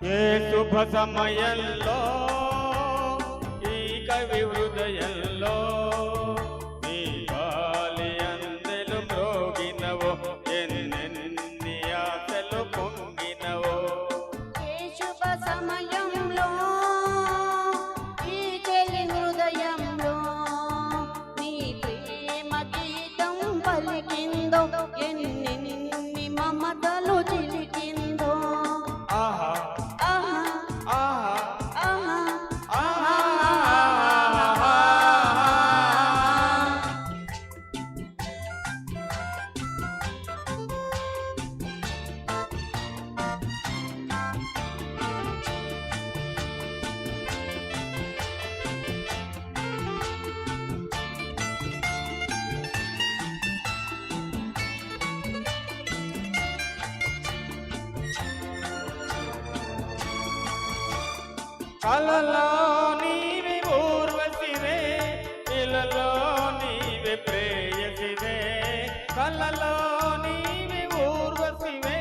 ఏ శుభ సమయంలో ఈ కవి హృదయంలో నీ గాలి అందెలు మ్రోగినవో ఎన్నెన్ని ఆశలు పొంగినవో. ఏ శుభ సమయంలో ఈ చెలి హృదయంలో నీ ప్రేమ గీతం పలికిందో ఎన్నెన్ని మమతలు చిలికిందో. ఆహా ఆహా ఆహా ఆహా ఆహా. కలలో నీవే ఊర్వశివే, ఇలలో నీవే ప్రేయసివే. కలలో నీవే ఊర్వశివే,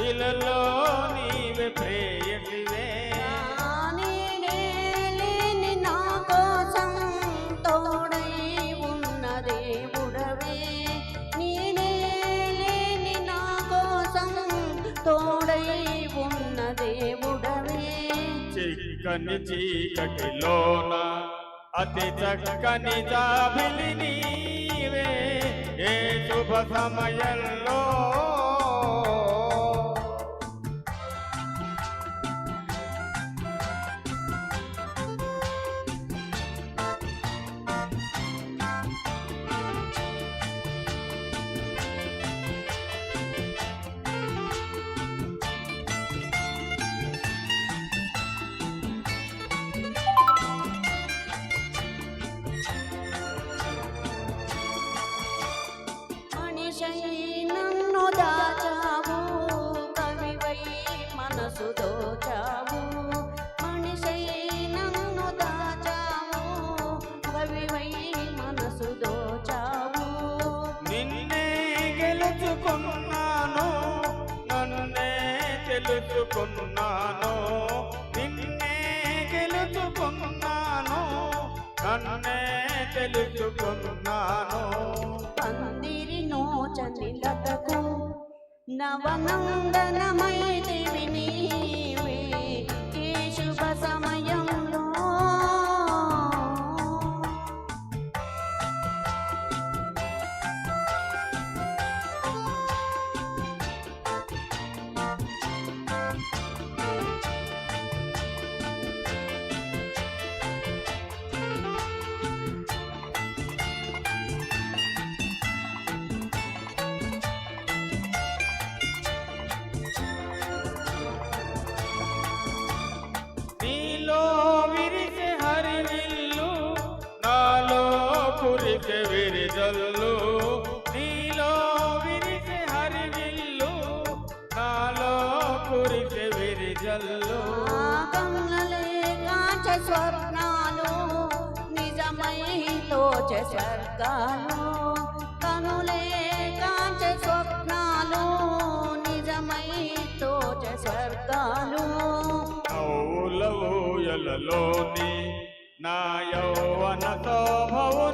ఇలలో నీవే ప్రేయసివే. నేనే లేని నా కోసం తోడై ఉన్న దేవుడవే. నేనే లేని నా కోసం తోడై ఉన్న దేవుడవే. చిక్కని చీకటిలోన అతి చక్కని జాబిలి నీవే. ఏ శుభ సమయంలో మనిషై నన్ను దాచావు, కవివై మనసు దోచావు. మనిషై నన్ను దాచావు, కవివై మనసు దోచావు. నిన్నే గెలుచుకున్నాను, నన్నే తెలుసుకున్నాను. నిన్నే గెలుచుకున్నాను, నన్నే తెలుసుకున్నాను. పందిరి నోచని లతకు నవనందనమైతివి నీవే. ఈ శుభ సమయంలో నీలో విరిసే హరివిల్లు, నాలో కురిసే విరిజల్లు. నీలో విరిసే హరివిల్లు, నాలో కురిసే విరిజల్లు. కన్నులే కాంచె స్వప్నాలు, నిజమై తోచె స్వర్గాలు. కనులే కాంచె స్వప్నాలు, నిజమై తోచె స్వర్గాలు. నవ్వుల ఊయలలోని నా యౌవన శోభవు